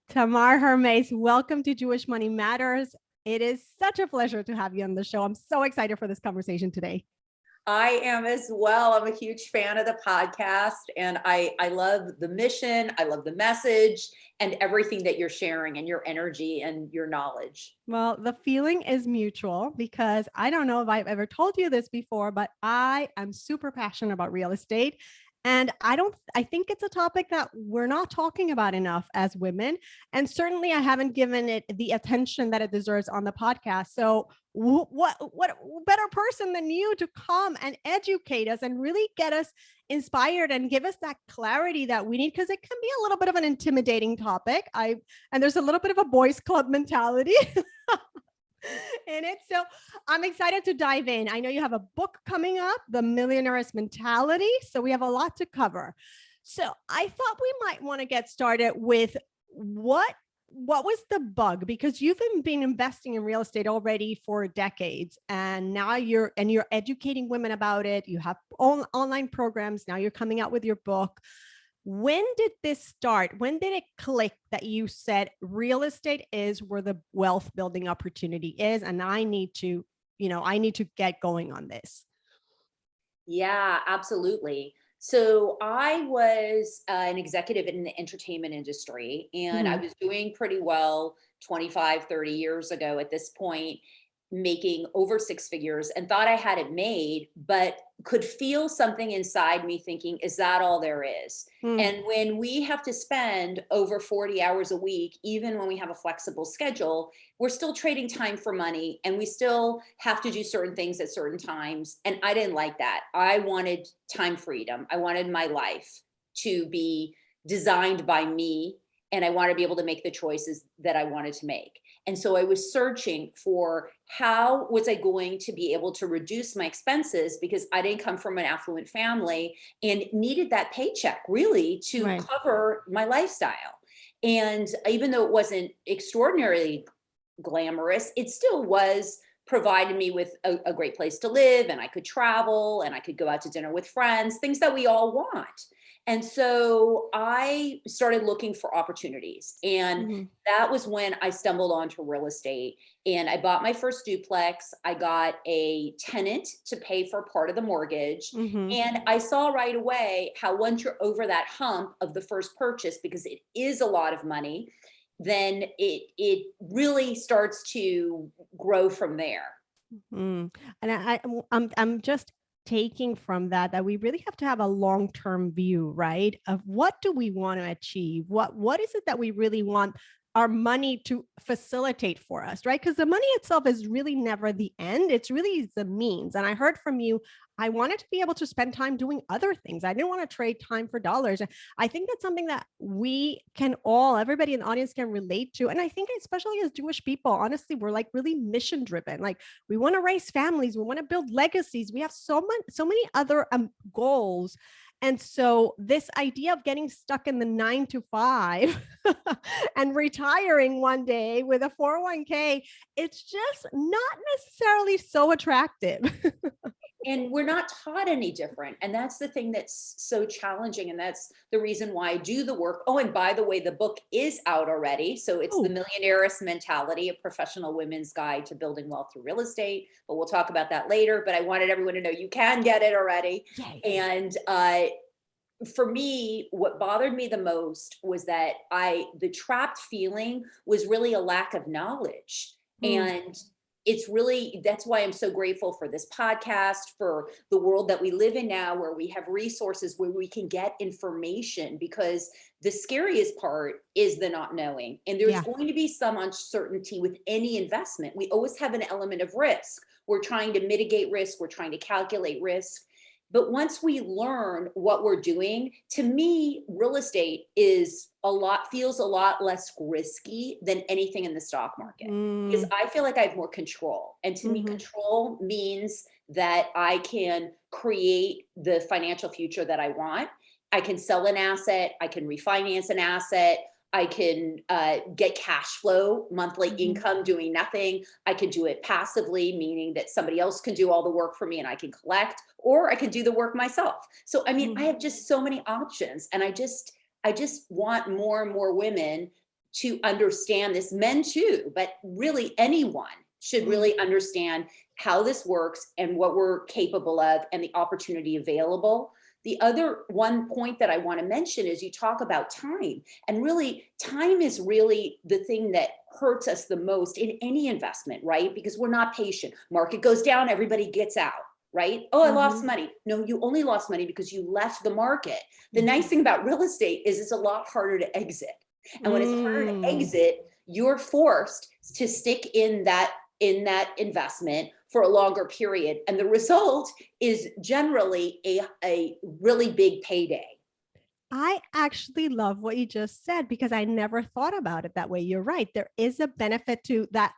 Tamar Hermes, welcome to Jewish Money Matters. It is such a pleasure to have you on the show. I'm so excited for this conversation today. I am as well. I'm a huge fan of the podcast, and I love the mission. I love the message and everything that you're sharing and your energy and your knowledge. Well, the feeling is mutual because I don't know if I've ever told you this before, but I am super passionate about real estate. And I think it's a topic that we're not talking about enough as women. And certainly I haven't given it the attention that it deserves on the podcast. So what better person than you to come and educate us and really get us inspired and give us that clarity that we need, because it can be a little bit of an intimidating topic. And there's a little bit of a boys club mentality in it. So I'm excited to dive in. I know you have a book coming up, The Millionairess Mentality. So we have a lot to cover. So I thought we might want to get started with what was the bug? Because you've been investing in real estate already for decades, and now you're educating women about it. You have online programs. Now you're coming out with your book. When did this start? When did it click that you said real estate is where the wealth building opportunity is, and I need to get going on this? Yeah, absolutely. So I was an executive in the entertainment industry, and I Mhm. was doing pretty well 25, 30 years ago at this point, making over six figures and thought I had it made, but could feel something inside me thinking, is that all there is? Mm. And when we have to spend over 40 hours a week, even when we have a flexible schedule, we're still trading time for money, and we still have to do certain things at certain times. And I didn't like that. I wanted time freedom. I wanted my life to be designed by me, and I wanted to be able to make the choices that I wanted to make. And so I was searching for how was I going to be able to reduce my expenses, because I didn't come from an affluent family and needed that paycheck really to Right. cover my lifestyle. And even though it wasn't extraordinarily glamorous, it still was provided me with a great place to live, and I could travel and I could go out to dinner with friends, things that we all want. And so I started looking for opportunities. And Mhm. that was when I stumbled onto real estate, and I bought my first duplex. I got a tenant to pay for part of the mortgage. Mhm. And I saw right away how once you're over that hump of the first purchase, because it is a lot of money, then it really starts to grow from there. Mm. And I'm just taking from that we really have to have a long-term view, right? Of what do we want to achieve? What is it that we really want our money to facilitate for us, right? Because the money itself is really never the end. It's really the means. And I heard from you, I wanted to be able to spend time doing other things. I didn't want to trade time for dollars. I think that's something that everybody in the audience can relate to. And I think especially as Jewish people, honestly, we're like really mission driven. Like we want to raise families, we want to build legacies. We have so many other goals. And so this idea of getting stuck in the 9 to 5 and retiring one day with a 401k, it's just not necessarily so attractive. And we're not taught any different. And that's the thing that's so challenging. And that's the reason why I do the work. Oh, and by the way, the book is out already. So it's The Oh, Millionairess Mentality, a professional women's guide to building wealth through real estate. But we'll talk about that later. But I wanted everyone to know you can get it already. yay. And for me, what bothered me the most was that the trapped feeling was really a lack of knowledge. Mm, And that's why I'm so grateful for this podcast, for the world that we live in now, where we have resources where we can get information, because the scariest part is the not knowing. And there's yeah. going to be some uncertainty with any investment. We always have an element of risk. We're trying to mitigate risk, we're trying to calculate risk. But once we learn what we're doing, to me, real estate feels a lot less risky than anything in the stock market, because Mm, I feel like I have more control. And to me, mhm, control means that I can create the financial future that I want. I can sell an asset, I can refinance an asset, I can get cash flow, monthly mhm, income doing nothing. I can do it passively, meaning that somebody else can do all the work for me and I can collect, or I can do the work myself. So, I mean, I mm. have just so many options, and I just want more and more women to understand this, men too, but really anyone should really understand how this works and what we're capable of and the opportunity available. The other one point that I want to mention is you talk about time, and really time is really the thing that hurts us the most in any investment, right? Because we're not patient. Market goes down, everybody gets out, right? Oh, I lost money. No, you only lost money because you left the market. The nice thing about real estate is it's a lot harder to exit. And when it's harder to exit, you're forced to stick in that investment for a longer period. And the result is generally a really big payday. I actually love what you just said, because I never thought about it that way. You're right. There is a benefit to that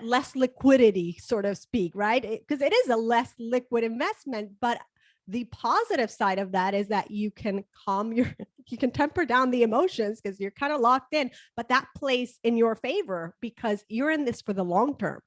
less liquidity, so to speak, right? Because it is a less liquid investment, but the positive side of that is that you can you can temper down the emotions because you're kind of locked in, but that plays in your favor because you're in this for the long term,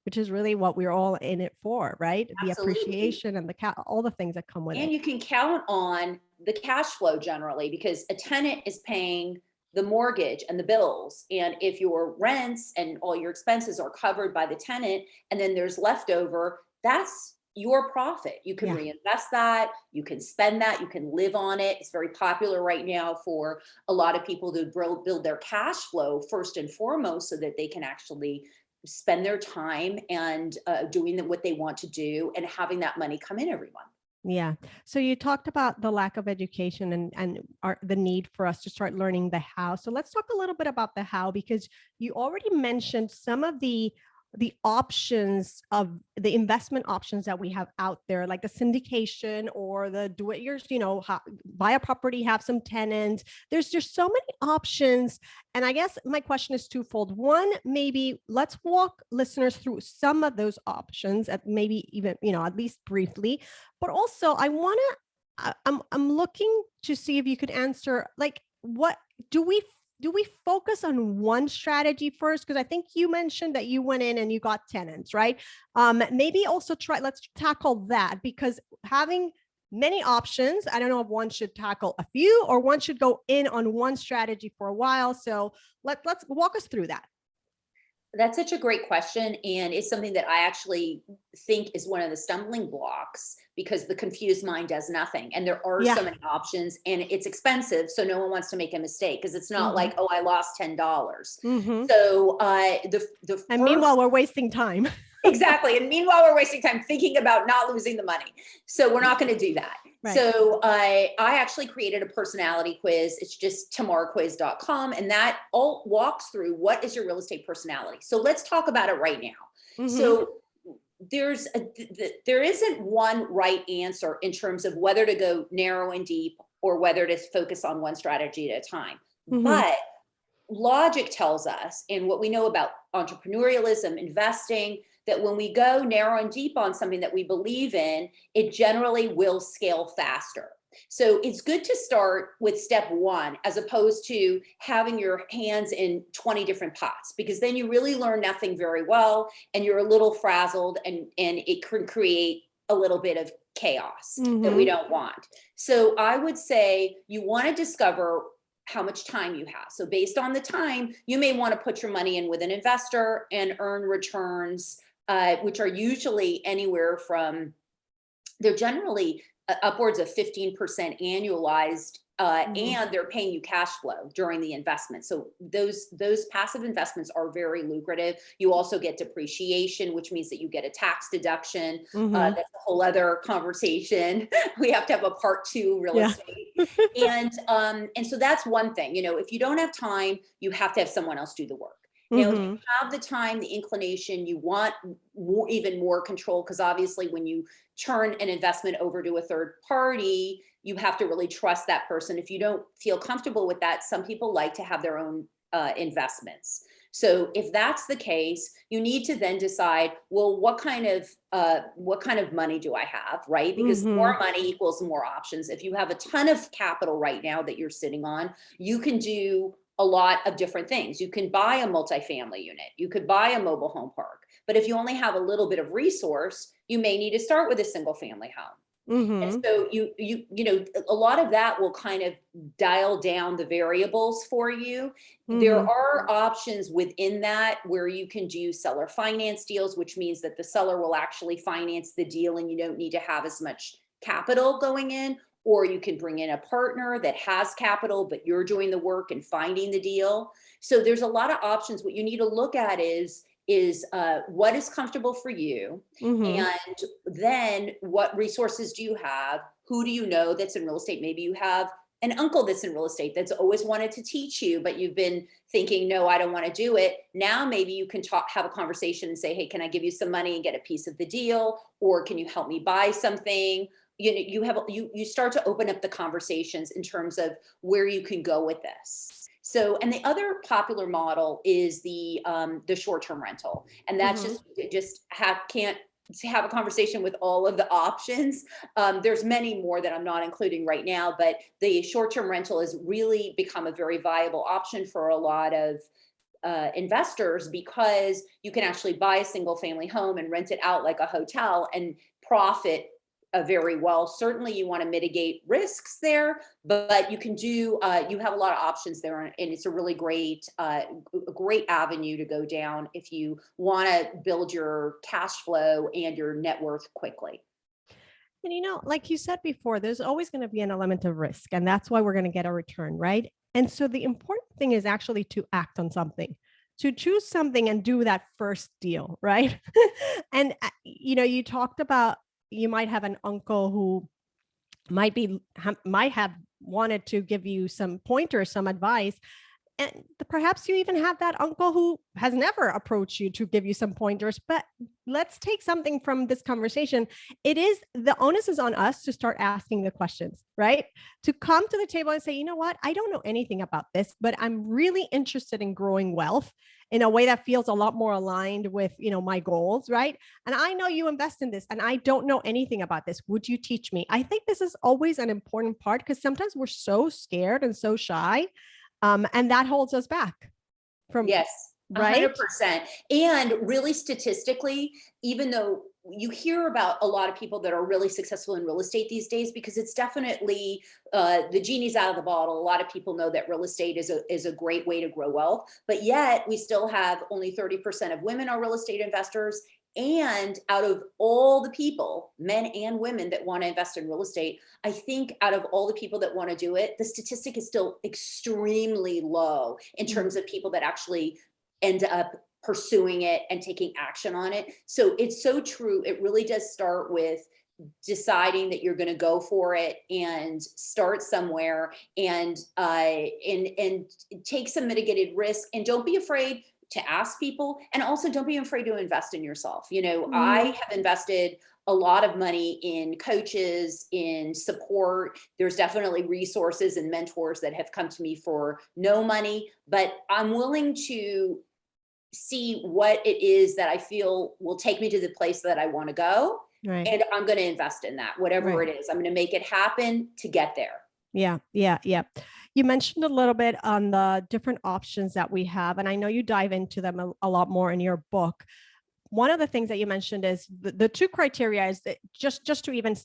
which is really what we're all in it for, right? Absolutely. The appreciation and all the things that come with it. And you can count on the cash flow generally, because a tenant is paying the mortgage and the bills. And if your rents and all your expenses are covered by the tenant, and then there's leftover, that's your profit. You can reinvest that, you can spend that, you can live on it. It's very popular right now for a lot of people to build their cash flow first and foremost so that they can actually spend their time and doing what they want to do and having that money come in every month. Yeah. So you talked about the lack of education and the need for us to start learning the how. So let's talk a little bit about the how, because you already mentioned some of the options of the investment options that we have out there, like the syndication or the do it yours, buy a property, have some tenants. There's just so many options. And I guess my question is twofold. One, maybe let's walk listeners through some of those options, at maybe even, at least briefly, but also I'm looking to see if you could answer, like, what do we focus on one strategy first? Because I think you mentioned that you went in and you got tenants, right? Maybe also let's tackle that, because having many options, I don't know if one should tackle a few or one should go in on one strategy for a while. So let's walk us through that. That's such a great question. And it's something that I actually think is one of the stumbling blocks, because the confused mind does nothing. And there are so many options and it's expensive. So no one wants to make a mistake, because it's not like, oh, I lost $10. So and meanwhile, we're wasting time. Exactly. And meanwhile, we're wasting time thinking about not losing the money. So we're not going to do that. Right. So I actually created a personality quiz. It's just tamarquiz.com. And that all walks through what is your real estate personality. So let's talk about it right now. So there isn't one right answer in terms of whether to go narrow and deep or whether to focus on one strategy at a time. But logic tells us, and what we know about entrepreneurialism, investing, that when we go narrow and deep on something that we believe in, it generally will scale faster. So it's good to start with step one, as opposed to having your hands in 20 different pots, because then you really learn nothing very well and you're a little frazzled, and it can create a little bit of chaos that we don't want. So I would say you want to discover how much time you have. So based on the time, you may want to put your money in with an investor and earn returns, which are usually anywhere from, they're generally upwards of 15% annualized, and they're paying you cash flow during the investment. So those passive investments are very lucrative. You also get depreciation, which means that you get a tax deduction. That's a whole other conversation. We have to have a part 2 real estate. And so that's one thing. If you don't have time, you have to have someone else do the work. Now, if you have the time, the inclination, you want even more control, because obviously when you turn an investment over to a third party, you have to really trust that person. If you don't feel comfortable with that, some people like to have their own investments. So if that's the case, you need to then decide, well, what kind of money do I have, right? Because more money equals more options. If you have a ton of capital right now that you're sitting on, you can do a lot of different things. You can buy a multifamily unit. You could buy a mobile home park. But if you only have a little bit of resource, you may need to start with a single family home. And Mm-hmm. so a lot of that will kind of dial down the variables for you. There Mm-hmm. are options within that where you can do seller finance deals, which means that the seller will actually finance the deal and you don't need to have as much capital going in. Or you can bring in a partner that has capital, but you're doing the work and finding the deal. So there's a lot of options. What you need to look at is what is comfortable for you, Mm-hmm. and then what resources do you have? Who do you know that's in real estate? Maybe you have an uncle that's in real estate that's always wanted to teach you, but you've been thinking, no, I don't want to do it. Now maybe you can have a conversation and say, hey, can I give you some money and get a piece of the deal? Or can you help me buy something? You start to open up the conversations in terms of where you can go with this. So, and the other popular model is the short-term rental, and that's Mm-hmm. can't to have a conversation with all of the options. There's many more that I'm not including right now, but the short-term rental has really become a very viable option for a lot of investors, because you can actually buy a single family home and rent it out like a hotel and profit very well. Certainly you want to mitigate risks there, but you can do, you have a lot of options there, and it's a really great avenue to go down if you want to build your cash flow and your net worth quickly. And like you said before, there's always going to be an element of risk, and that's why we're going to get a return, right? And so the important thing is actually to act on something, to choose something and do that first deal, right? And you talked about you might have an uncle who might have wanted to give you some pointers, some advice, and perhaps you even have that uncle who has never approached you to give you some pointers. But let's take something from this conversation. It is the onus is on us to start asking the questions, right? To come to the table and say, you know what, I don't know anything about this, but I'm really interested in growing wealth in a way that feels a lot more aligned with my goals, right? And I know you invest in this and I don't know anything about this, would you teach me? I think this is always an important part, because sometimes we're so scared and so shy, and that holds us back from, Yes, right? 100%. And really statistically, even though you hear about a lot of people that are really successful in real estate these days, because it's definitely the genie's out of the bottle. A lot of people know that real estate is a great way to grow wealth, but yet we still have only 30% of women are real estate investors. And out of all the people, men and women, that want to invest in real estate, I think out of all the people that want to do it, the statistic is still extremely low in terms of people that actually end up pursuing it and taking action on it. So it's so true. It really does start with deciding that you're going to go for it and start somewhere, and take some mitigated risk, and don't be afraid to ask people, and also don't be afraid to invest in yourself. I Mhm. have invested a lot of money in coaches, in support. There's definitely resources and mentors that have come to me for no money, but I'm willing to see what it is that I feel will take me to the place that I want to go. Right. And I'm going to invest in that, whatever Right. it is. I'm going to make it happen to get there. Yeah, yeah, yeah. You mentioned a little bit on the different options that we have, and I know you dive into them a lot more in your book. One of the things that you mentioned is the two criteria is that just to even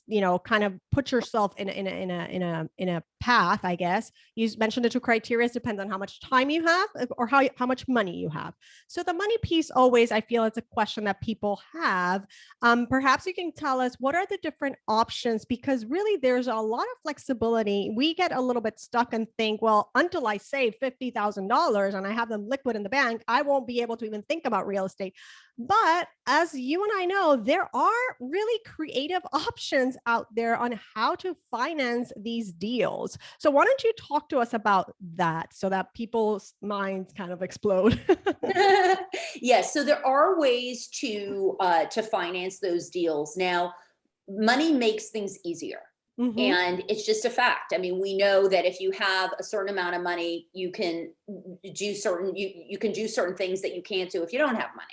kind of put yourself in a path, I guess. You mentioned the two criteria depends on how much time you have or how much money you have. So the money piece, always I feel it's a question that people have. Perhaps you can tell us what are the different options, because really there's a lot of flexibility. We get a little bit stuck and think, well, until I save $50,000 and I have them liquid in the bank, I won't be able to even think about real estate. But as you and I know, there are really creative options out there on how to finance these deals. So why don't you talk to us about that so that people's minds kind of explode? Yes, so there are ways to finance those deals. Now, money makes things easier. Mm-hmm. And it's just a fact. I mean, we know that if you have a certain amount of money, you can you can do certain things that you can't do if you don't have money.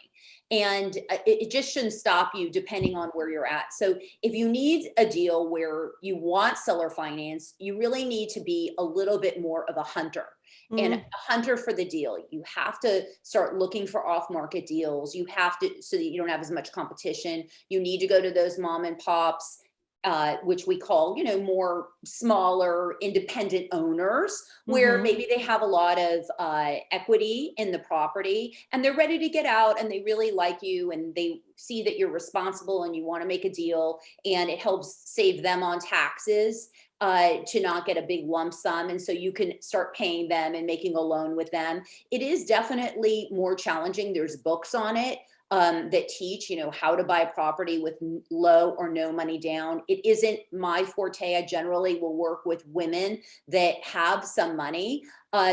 And it just shouldn't stop you depending on where you're at. So if you need a deal where you want seller finance, you really need to be a little bit more of a hunter. And a Mm-hmm. hunter for the deal. You have to start looking for off-market deals. You have to, so that you don't have as much competition. You need to go to those mom and pops. which we call, more smaller independent owners, where Mhm. maybe they have a lot of equity in the property and they're ready to get out and they really like you and they see that you're responsible and you want to make a deal and it helps save them on taxes to not get a big lump sum. And so you can start paying them and making a loan with them. It is definitely more challenging. There's books on it that teach, how to buy a property with low or no money down. It isn't my forte. I generally will work with women that have some money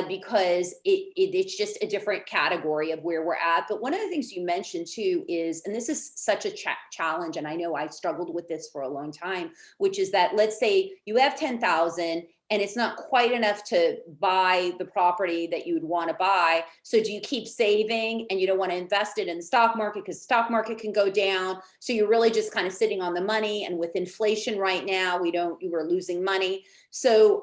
because it's just a different category of where we're at. But one of the things you mentioned too is, and this is such a challenge, and I know I struggled with this for a long time, which is that let's say you have 10,000 and it's not quite enough to buy the property that you would want to buy. So do you keep saving and you don't want to invest it in the stock market because the stock market can go down? So you're really just kind of sitting on the money. And with inflation right now, we're losing money. So,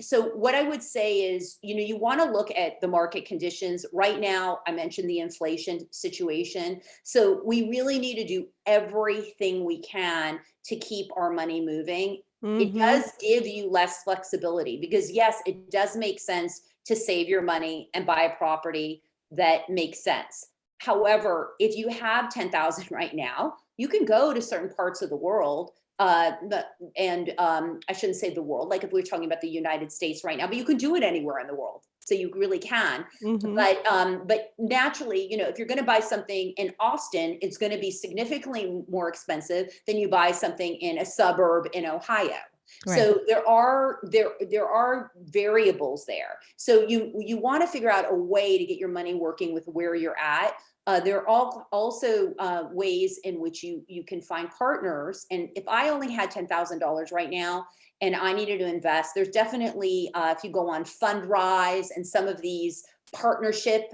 so what I would say is, you want to look at the market conditions right now. I mentioned the inflation situation. So we really need to do everything we can to keep our money moving. It Mhm. does give you less flexibility because yes, it does make sense to save your money and buy a property that makes sense. However, if you have 10,000 right now, you can go to certain parts of the world. I shouldn't say the world, like if we're talking about the United States right now, but you can do it anywhere in the world. So you really can. Mhm. But naturally, if you're going to buy something in Austin, it's going to be significantly more expensive than you buy something in a suburb in Ohio. Right. So there are variables there. So you want to figure out a way to get your money working with where you're at. There are also ways in which you can find partners. And if I only had $10,000 right now and I needed to invest, there's definitely, if you go on Fundrise and some of these partnership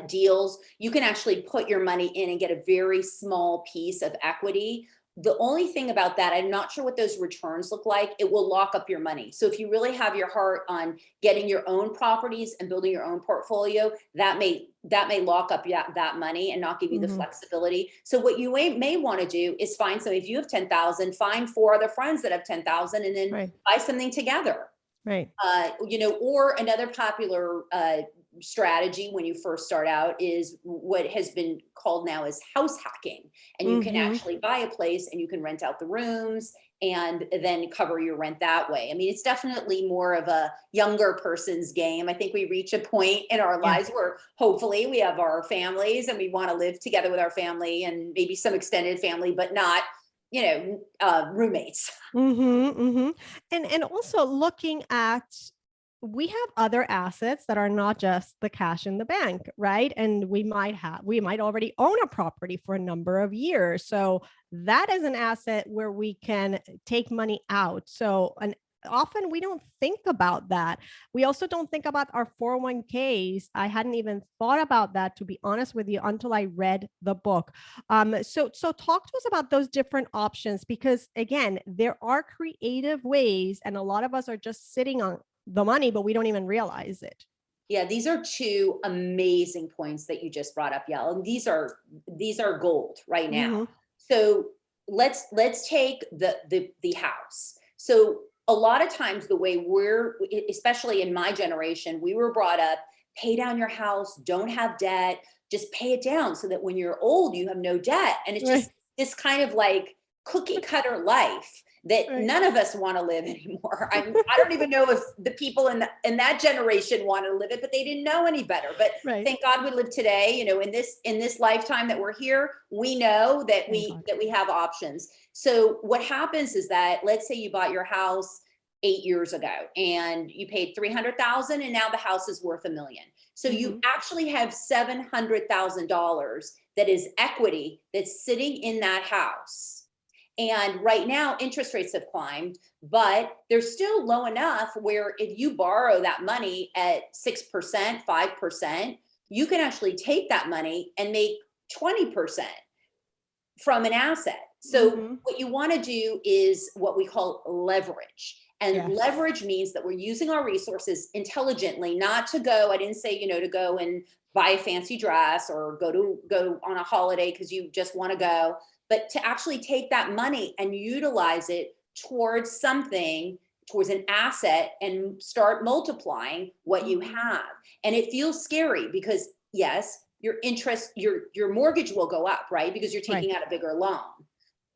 deals, you can actually put your money in and get a very small piece of equity. The only thing about that, I'm not sure what those returns look like. It will lock up your money. So if you really have your heart on getting your own properties and building your own portfolio, that may lock up that money and not give you the Mhm. flexibility. So what you may want to do is find some. If you have 10,000, find four other friends that have 10,000, and then Right. buy something together. Right. Or another popular strategy when you first start out is what has been called now as house hacking. And you can Mhm. actually buy a place and you can rent out the rooms and then cover your rent that way. I mean, it's definitely more of a younger person's game. I think we reach a point in our Yeah. lives where hopefully we have our families and we want to live together with our family and maybe some extended family, but not, roommates. Mhm, mhm. And also looking at we have other assets that are not just the cash in the bank, right? And we might already own a property for a number of years. So that is an asset where we can take money out. So and often we don't think about that. We also don't think about our 401ks. I hadn't even thought about that, to be honest with you, until I read the book. So talk to us about those different options, because again, there are creative ways, and a lot of us are just sitting on the money, but we don't even realize it. Yeah, these are two amazing points that you just brought up, Yael. And these are gold right now. Hmm. So let's take the house. So a lot of times the way especially in my generation, we were brought up, pay down your house, don't have debt, just pay it down so that when you're old, you have no debt. And it's Right. just this kind of like cookie cutter life that Right. none of us want to live anymore. I don't even know if the people in that generation want to live it, but they didn't know any better. But Right. thank God we live today. In this lifetime that we're here, we know that Thank we God. that we have options. So what happens is that, let's say you bought your house 8 years ago and you paid 300,000 and now the house is worth $1 million. So you Hmm. actually have $700,000 that is equity that's sitting in that house. And right now, interest rates have climbed, but they're still low enough where if you borrow that money at 6%, 5%, you can actually take that money and make 20% from an asset. So Hmm. what you want to do is what we call leverage. And Yes. leverage means that we're using our resources intelligently, not to go, I didn't say, to go and buy a fancy dress or go on a holiday because you just want to go. but to actually take that money and utilize it towards something, towards an asset, and start multiplying what you have. And it feels scary because yes, your interest, your mortgage will go up, right? Because you're Right. taking out a bigger loan.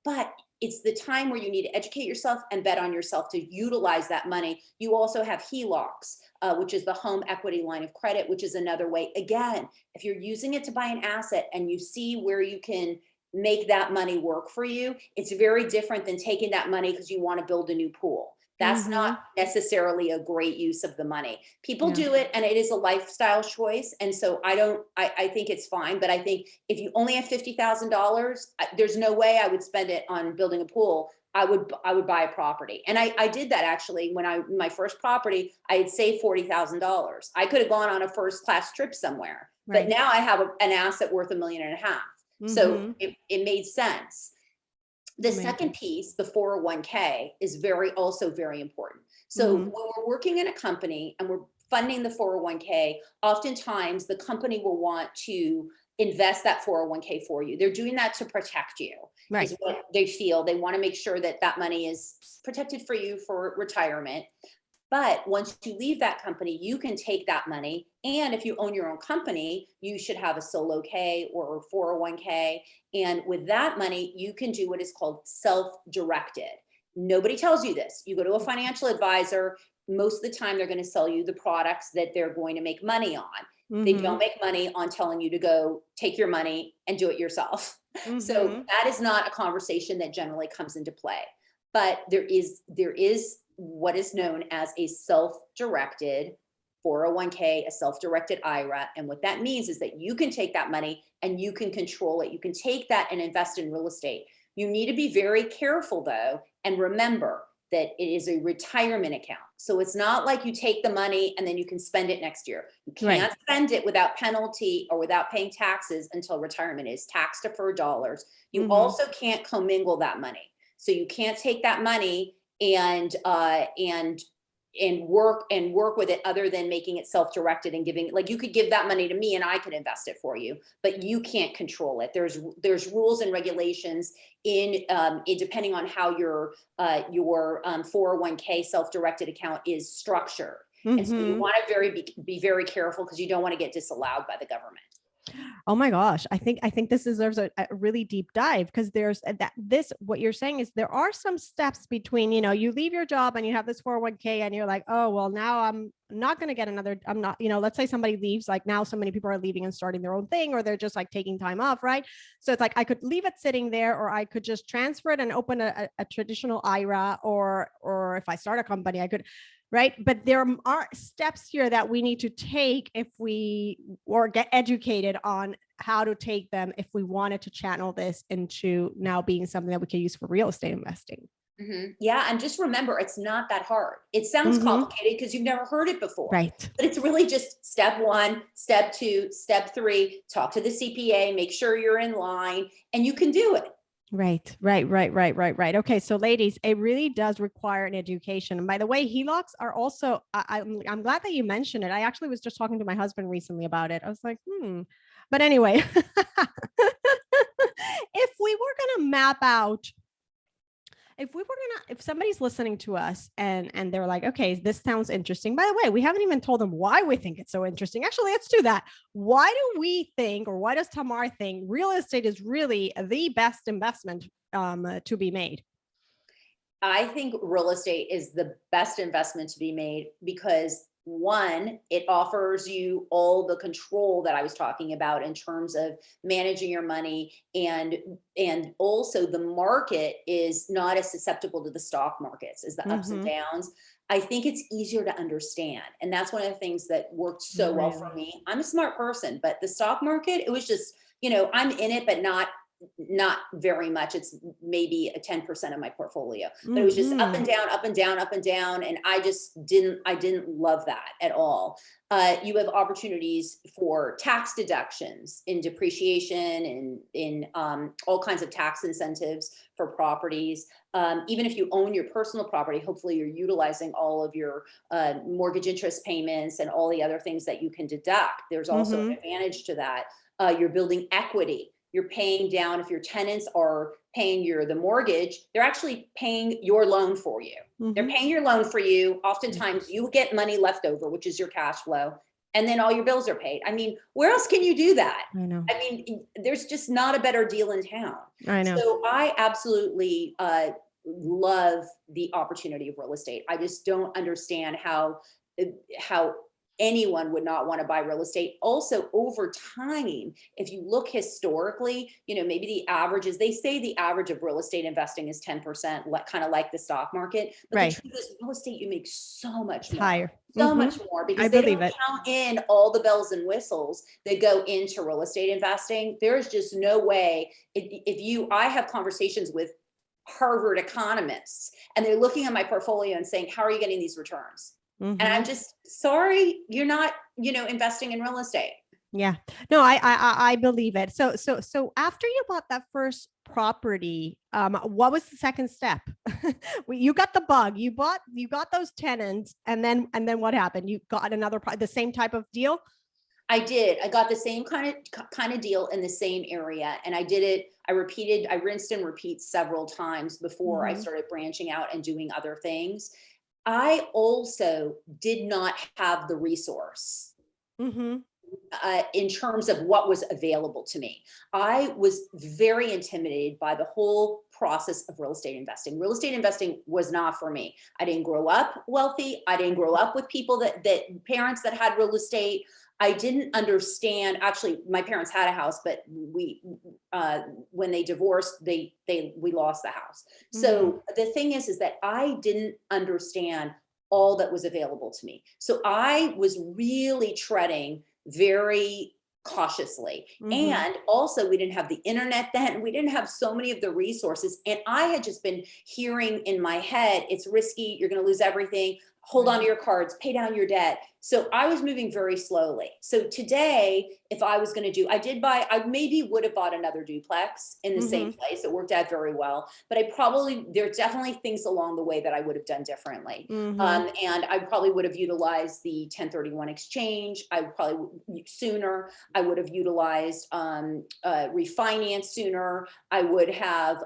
But it's the time where you need to educate yourself and bet on yourself to utilize that money. You also have HELOCs, which is the home equity line of credit, which is another way. Again, if you're using it to buy an asset and you see where you can make that money work for you, it's very different than taking that money because you want to build a new pool. That's not necessarily a great use of the money. People Yeah. do it and it is a lifestyle choice. And so I think it's fine. But I think if you only have $50,000, there's no way I would spend it on building a pool. I would buy a property. And I did that actually when my first property, I had saved $40,000. I could have gone on a first class trip somewhere, but Right. now I have an asset worth $1.5 million. So it made sense. The second Amazing. piece, the 401k, is also very important. So when we're working in a company and we're funding the 401k, oftentimes the company will want to invest that 401k for you. They're doing that to protect you, Right. is what they feel. They want to make sure that that money is protected for you for retirement. But once you leave that company, you can take that money. And if you own your own company, you should have a solo K or a 401k. And with that money, you can do what is called self-directed. Nobody tells you this. You go to a financial advisor, most of the time they're going to sell you the products that they're going to make money on. They don't make money on telling you to go take your money and do it yourself. So that is not a conversation that generally comes into play. But there is what is known as a self-directed 401k, a self-directed IRA. And what that means is that you can take that money and you can control it. You can take that and invest in real estate. You need to be very careful though, and remember that it is a retirement account. So it's not like you take the money and then you can spend it next year. You can't spend it without penalty or without paying taxes until retirement is tax deferred dollars. You also can't commingle that money. So you can't take that money and work with it other than making it self-directed and giving, like you could give that money to me and I could invest it for you, but you can't control it. There's rules and regulations in depending on how your 401k self-directed account is structured. And so you want to be very careful because you don't want to get disallowed by the government. Oh my gosh. I think this deserves a really deep dive because there's what you're saying is there are some steps between, you leave your job and you have this 401k and you're like, oh, well, now I'm not going to get another, I'm not, let's say somebody leaves, like now so many people are leaving and starting their own thing, or they're just like taking time off. Right. So it's like, I could leave it sitting there, or I could just transfer it and open a traditional IRA, or if I start a company, I could. Right. But there are steps here that we need to take if we or get educated on how to take them if we wanted to channel this into now being something that we can use for real estate investing. Yeah. And just remember, it's not that hard. It sounds complicated because you've never heard it before. Right. But it's really just step 1, step 2, step 3, talk to the CPA, make sure you're in line, and you can do it. Right. Okay. So ladies, it really does require an education. And by the way, HELOCs are also, I'm glad that you mentioned it. I actually was just talking to my husband recently about it. I was like, But anyway, if we were going to map out, if somebody's listening to us and they're like, okay, this sounds interesting. By the way, we haven't even told them why we think it's so interesting. Actually, let's do that. Why do we think, or why does Tamar think real estate is really the best investment to be made? I think real estate is the best investment to be made because 1, it offers you all the control that I was talking about in terms of managing your money, and also the market is not as susceptible to the stock markets as the ups and downs. I think it's easier to understand, and that's one of the things that worked so well for me. I'm a smart person, but the stock market, it was just, I'm in it, but not very much. It's maybe a 10% of my portfolio, but it was just up and down, up and down, up and down. And I didn't love that at all. You have opportunities for tax deductions in depreciation and in all kinds of tax incentives for properties. Even if you own your personal property, hopefully you're utilizing all of your mortgage interest payments and all the other things that you can deduct. There's also an advantage to that. You're building equity. you're paying down, if your tenants are paying the mortgage, they're actually paying your loan for you. They're paying your loan for you. Oftentimes you get money left over, which is your cash flow. And then all your bills are paid. I mean, where else can you do that? I know. I mean, there's just not a better deal in town. I know. So I absolutely love the opportunity of real estate. I just don't understand how anyone would not want to buy real estate. Also, over time, if you look historically, maybe the averages, they say the average of real estate investing is 10%, kind of like the stock market. But Right. the truth is, real estate, you make so much It's more. higher. So much more, because they don't count in all the bells and whistles that go into real estate investing. There's just no way. I have conversations with Harvard economists, and they're looking at my portfolio and saying, how are you getting these returns? And I'm just sorry, you're not, investing in real estate. Yeah, no, I believe it. So after you bought that first property, what was the second step? You got the bug, you got those tenants, and then what happened? You got the same type of deal? I did. I got the same kind of deal in the same area. And I did it. I rinsed and repeat several times before I started branching out and doing other things. I also did not have the resource in terms of what was available to me. I was very intimidated by the whole process of real estate investing. Real estate investing was not for me. I didn't grow up wealthy. I didn't grow up with people that parents that had real estate. I didn't understand. Actually, my parents had a house, but when they divorced, we lost the house. So the thing is that I didn't understand all that was available to me. So I was really treading very cautiously. And also, we didn't have the internet then. We didn't have so many of the resources. And I had just been hearing in my head, it's risky, you're going to lose everything. Hold on to your cards, pay down your debt. So I was moving very slowly. So today, if I was going to I maybe would have bought another duplex in the same place. It worked out very well, but there are definitely things along the way that I would have done differently. And I probably would have utilized the 1031 exchange. I would have utilized refinance sooner. I would have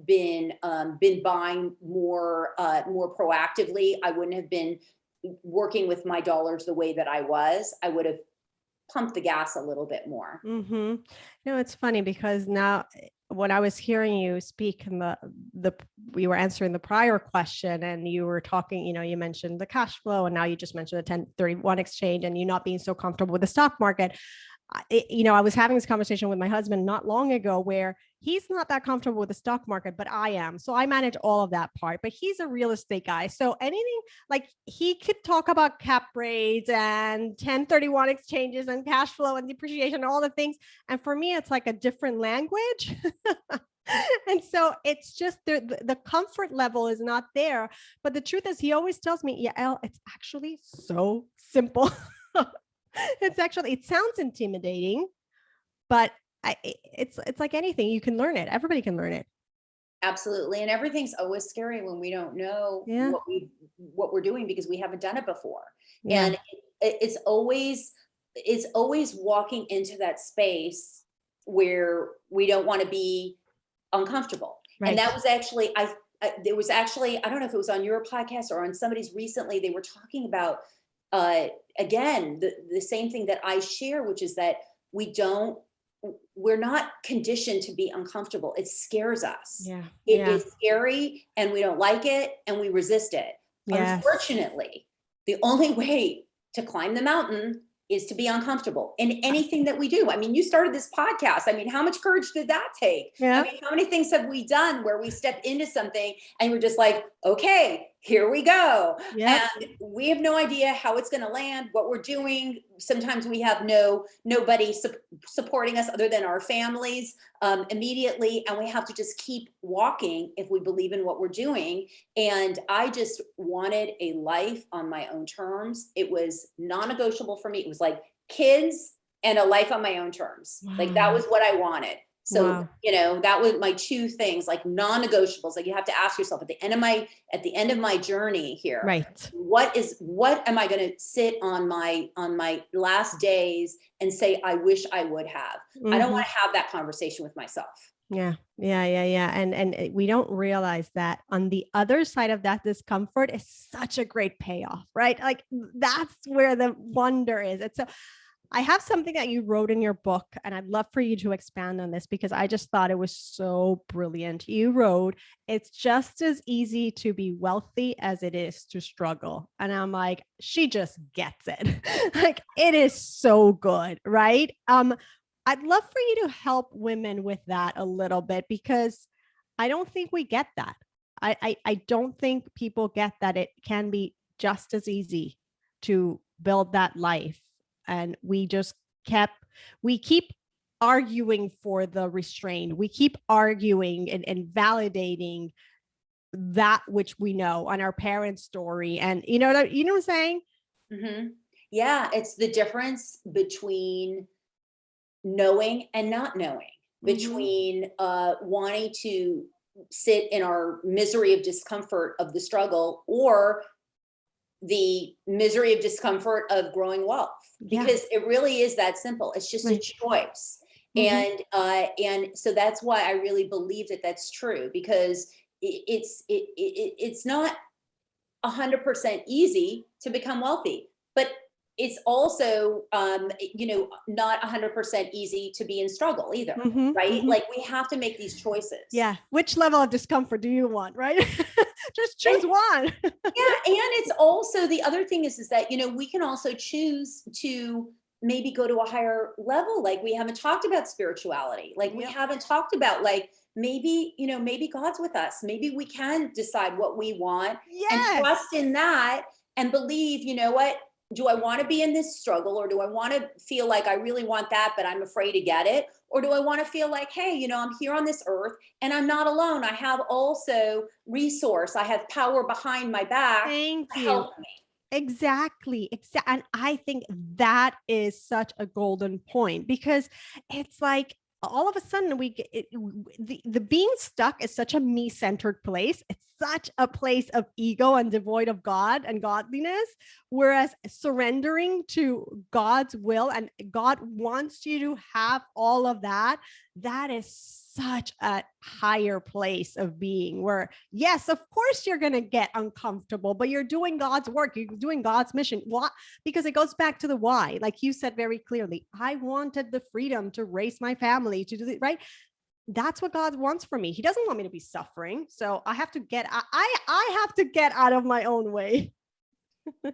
been buying more proactively. I wouldn't have been working with my dollars the way that I would have pumped the gas a little bit more. It's funny because now when I was hearing you speak in we were answering the prior question, and you were talking, you mentioned the cash flow, and now you just mentioned the 1031 exchange, and you not being so comfortable with the stock market. I was having this conversation with my husband not long ago where he's not that comfortable with the stock market, but I am. So I manage all of that part, but he's a real estate guy. So anything, like, he could talk about cap rates and 1031 exchanges and cash flow and depreciation, all the things. And for me, it's like a different language. And so it's just the comfort level is not there. But the truth is, he always tells me, Yael, it's actually so simple. It sounds intimidating, but it's like anything. You can learn it. Everybody can learn it. Absolutely. And everything's always scary when we don't know what we're doing, because we haven't done it before. And it's always walking into that space where we don't want to be uncomfortable. Right. And that was actually, I don't know if it was on your podcast or on somebody's recently, they were talking about again, the same thing that I share, which is that we're not conditioned to be uncomfortable. It scares us. It is scary, and we don't like it, and we resist it. Yes. Unfortunately, the only way to climb the mountain is to be uncomfortable in anything that we do. I mean, you started this podcast. I mean, how much courage did that take? I mean, how many things have we done where we stepped into something and we're just like, okay, here we go. And we have no idea how it's going to land, what we're doing. Sometimes we have nobody supporting us other than our families immediately. And we have to just keep walking if we believe in what we're doing. And I just wanted a life on my own terms. It was non-negotiable for me. It was like kids and a life on my own terms. Wow. Like, that was what I wanted. So, Wow. that was my two things, like non-negotiables. Like you have to ask yourself at the end of my journey here, Right. what am I going to sit on my last days and say, I wish I would have? I don't Mhm. want to have that conversation with myself. Yeah. Yeah. Yeah. Yeah. And we don't realize that on the other side of that discomfort is such a great payoff, right? Like that's where the wonder is. It's so I have something that you wrote in your book, and I'd love for you to expand on this because I just thought it was so brilliant. You wrote, it's just as easy to be wealthy as it is to struggle. And I'm like, she just gets it. Like it is so good, right? I'd love for you to help women with that a little bit because I don't think we get that. I don't think people get that it can be just as easy to build that life. And we keep arguing for the restraint. We keep arguing and validating that which we know on our parents' story. And you know what I'm saying? Hmm. Yeah, it's the difference between knowing and not knowing, Mm-hmm. between wanting to sit in our misery of discomfort of the struggle, or the misery of discomfort of growing wealth, Yeah. because it really is that simple. It's just a Right. choice. Mm-hmm. And so that's why I really believe that that's true, because it's not 100% easy to become wealthy, but it's also not 100% easy to be in struggle either, Mm-hmm. right? Mm-hmm. Like we have to make these choices. Yeah. Which level of discomfort do you want? Right. Just And choose one. yeah, and it's also, the other thing is that we can also choose to maybe go to a higher level. Like we haven't talked about spirituality. Like we Yep. haven't talked about, like, maybe God's with us. Maybe we can decide what we want and trust Yes. in that, and believe, what, do I want to be in this struggle, or do I want to feel like I really want that but I'm afraid to get it? Or do I want to feel like, hey, I'm here on this earth and I'm not alone. I have also resource. I have power behind my back Thank to you. help me. Exactly. And I think that is such a golden point because it's like all of a sudden we get the being stuck is such a me-centered place. It's such a place of ego and devoid of God and godliness. Whereas surrendering to God's will and God wants you to have all of that, that is such a higher place of being where, yes, of course you're going to get uncomfortable, but you're doing God's work. You're doing God's mission. What? Because it goes back to the why. Like you said very clearly, I wanted the freedom to raise my family, to do it, right? That's what God wants for me. He doesn't want me to be suffering. So I have to I have to get out of my own way.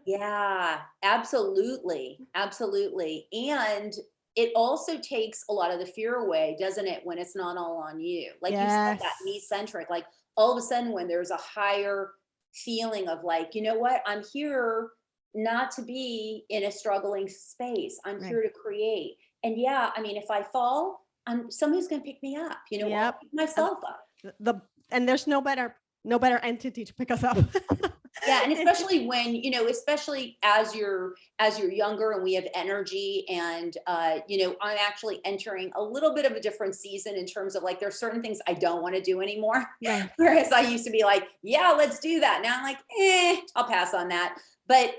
Yeah, absolutely. Absolutely. And it also takes a lot of the fear away, doesn't it, when it's not all on you? Like you said, that me Yes. centric, like all of a sudden when there's a higher feeling of like, you know what, I'm here not to be in a struggling space. I'm Right. here to create. And yeah, I mean, if I fall, somebody's going to pick me up. I'll Yep. pick And myself up. the and there's no better entity to pick us up. Yeah, and especially when, especially as you're younger and we have energy, and I'm actually entering a little bit of a different season in terms of, like, there's certain things I don't want to do anymore. Right. Whereas I used to be like, yeah, let's do that. Now I'm like, I'll pass on that. But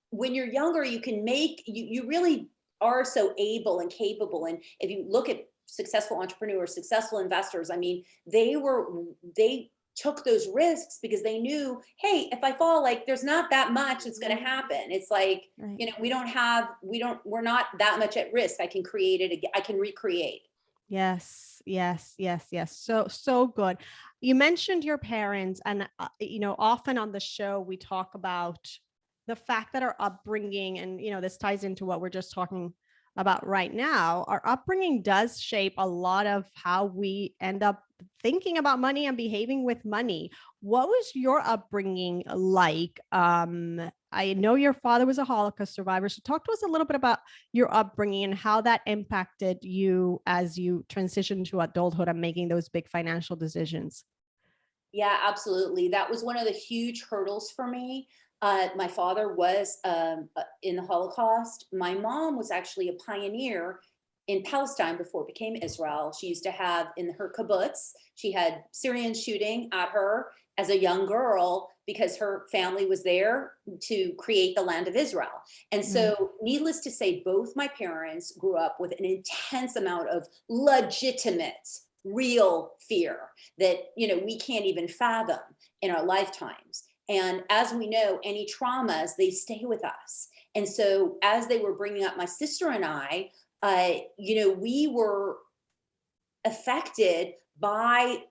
when you're younger, you can you really are so able and capable. And if you look at successful entrepreneurs, successful investors, I mean, they took those risks because they knew, hey, if I fall, like, there's not that much that's going to happen. It's like, Right. we're not that much at risk. I can create it again. I can recreate. Yes, yes, yes, yes. So, so good. You mentioned your parents, and often on the show we talk about the fact that our upbringing, and this ties into what we're just talking about right now. Our upbringing does shape a lot of how we end up thinking about money and behaving with money. What was your upbringing like? I know your father was a Holocaust survivor, so talk to us a little bit about your upbringing and how that impacted you as you transitioned to adulthood and making those big financial decisions. Yeah, absolutely. That was one of the huge hurdles for me. My father was in the Holocaust. My mom was actually a pioneer in Palestine before it became Israel. She used to have in her kibbutz, she had Syrians shooting at her as a young girl because her family was there to create the land of Israel. And so needless to say, both my parents grew up with an intense amount of legitimate, real fear that, we can't even fathom in our lifetimes. And as we know, any traumas, they stay with us. And so as they were bringing up my sister and I, we were affected by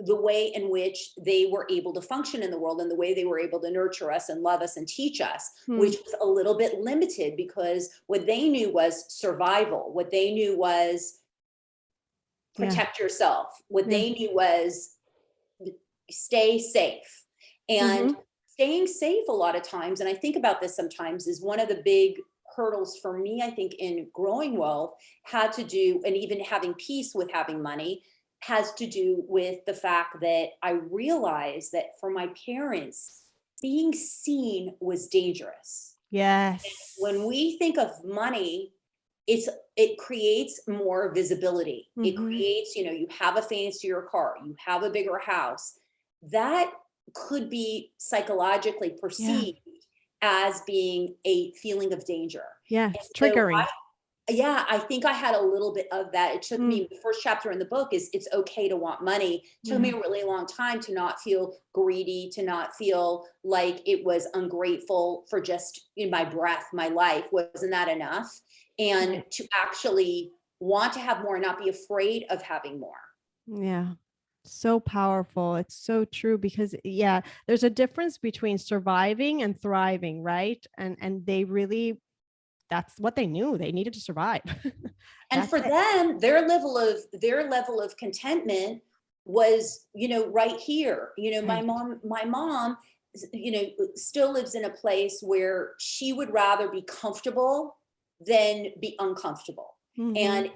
the way in which they were able to function in the world and the way they were able to nurture us and love us and teach us, which was a little bit limited because what they knew was survival. What they knew was protect yourself. What they knew was stay safe. And staying safe a lot of times, and I think about this sometimes, is one of the big hurdles for me, I think, in growing wealth had to do, and even having peace with having money, has to do with the fact that I realized that for my parents, being seen was dangerous. Yes. And when we think of money, it creates more visibility. It creates, you have a fancier car, you have a bigger house. That could be psychologically perceived as being a feeling of danger. Yeah, it's triggering. I think I had a little bit of that. It took me, the first chapter in the book is it's okay to want money. It took me a really long time to not feel greedy, to not feel like it was ungrateful for just in my breath, my life. Wasn't that enough? And to actually want to have more and not be afraid of having more. Yeah. So powerful. It's so true because there's a difference between surviving and thriving, right? And they really, that's what they knew. They needed to survive. And for them, their level of contentment was, right here. My mom, still lives in a place where she would rather be comfortable than be uncomfortable. And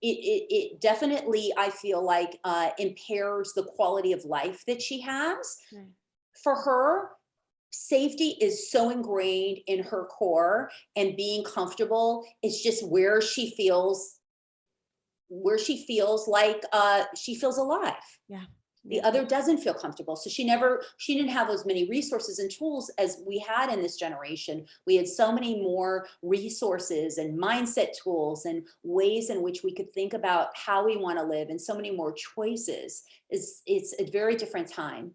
it definitely, I feel like, impairs the quality of life that she has. For her, safety is so ingrained in her core, and being comfortable is just where she feels like she feels alive. The other doesn't feel comfortable. So she didn't have as many resources and tools as we had in this generation. We had so many more resources and mindset tools and ways in which we could think about how we want to live, and so many more choices. It's a very different time.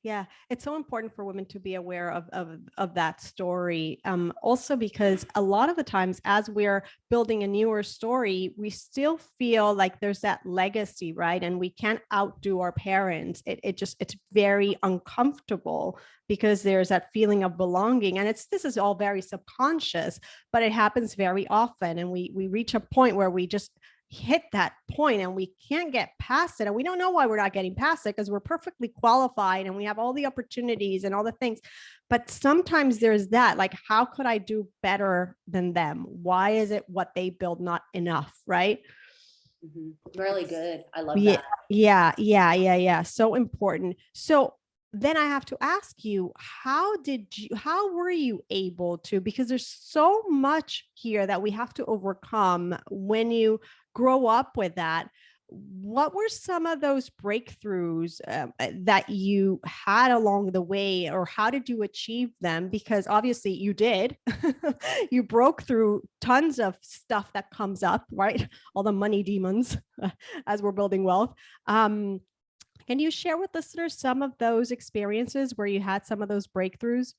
Yeah, it's so important for women to be aware of that story. Also, because a lot of the times, as we're building a newer story, we still feel like there's that legacy, right? And we can't outdo our parents. It's very uncomfortable because there's that feeling of belonging, and this is all very subconscious, but it happens very often, and we reach a point where we just hit that point and we can't get past it. And we don't know why we're not getting past it, because we're perfectly qualified and we have all the opportunities and all the things. But sometimes there's that, like, how could I do better than them? Why is it what they build not enough? Right. Really good. I love that. Yeah. So important. So then I have to ask you, how were you able to, because there's so much here that we have to overcome when you grow up with that. What were some of those breakthroughs that you had along the way, or how did you achieve them? Because obviously you did. You broke through tons of stuff that comes up, right? All the money demons as we're building wealth. Can you share with listeners some of those experiences where you had some of those breakthroughs?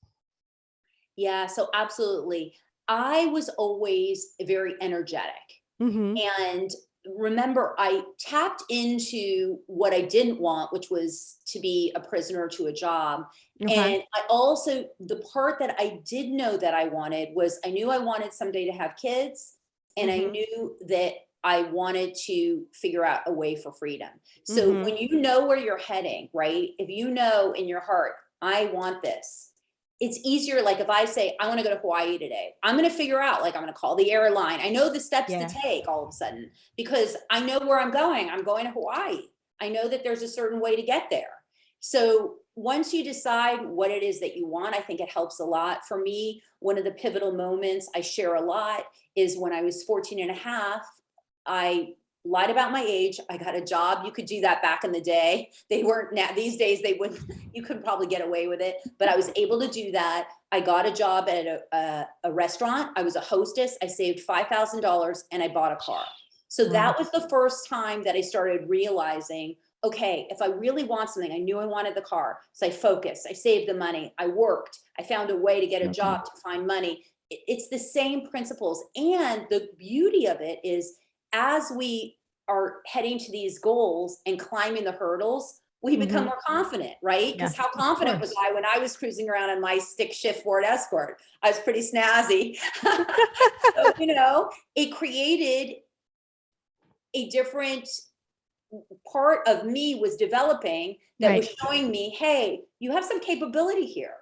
Yeah, so absolutely. I was always very energetic. And remember, I tapped into what I didn't want, which was to be a prisoner to a job. And I also, the part that I did know that I wanted was, I knew I wanted someday to have kids, and I knew that I wanted to figure out a way for freedom. So when you know where you're heading, right? If you know in your heart, I want this, it's easier. Like if I say, I want to go to Hawaii today, I'm going to figure out, like, I'm going to call the airline. I know the steps to take all of a sudden, because I know where I'm going. I'm going to Hawaii. I know that there's a certain way to get there. So once you decide what it is that you want, I think it helps a lot. For me, one of the pivotal moments I share a lot is when I was 14 and a half, I lied about my age. I got a job. You could do that back in the day. They weren't now. These days, they wouldn't, you could probably get away with it, but I was able to do that. I got a job at a restaurant. I was a hostess. I saved $5,000 and I bought a car. So that was the first time that I started realizing, okay, if I really want something, I knew I wanted the car. So I focused, I saved the money, I worked, I found a way to get a job to find money. It's the same principles. And the beauty of it is, as we are heading to these goals and climbing the hurdles, we become more confident, right? Because how confident was I when I was cruising around in my stick shift Ford Escort? I was pretty snazzy. So, you know, it created a different part of me was developing that was showing me, hey, you have some capability here.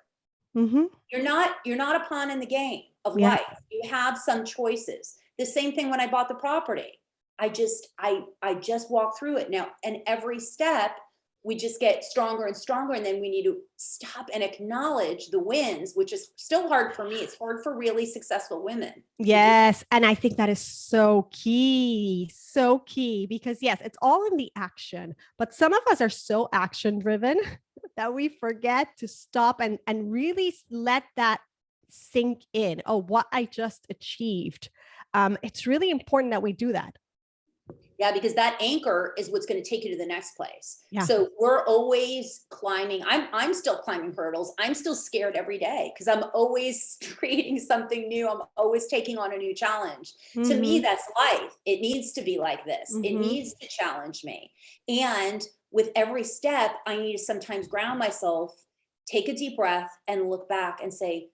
You're not a pawn in the game of life. You have some choices. The same thing when I bought the property. I just walked through it now, and every step we just get stronger and stronger. And then we need to stop and acknowledge the wins, which is still hard for me. It's hard for really successful women. Yes. And I think that is so key, because yes, it's all in the action, but some of us are so action driven that we forget to stop and really let that sink in. Oh, what I just achieved. It's really important that we do that. Yeah, because that anchor is what's going to take you to the next place. So we're always climbing. I'm still climbing hurdles. I'm still scared every day because I'm always creating something new. I'm always taking on a new challenge. To me, that's life. It needs to be like this. It needs to challenge me. And with every step, I need to sometimes ground myself, take a deep breath, and look back and say,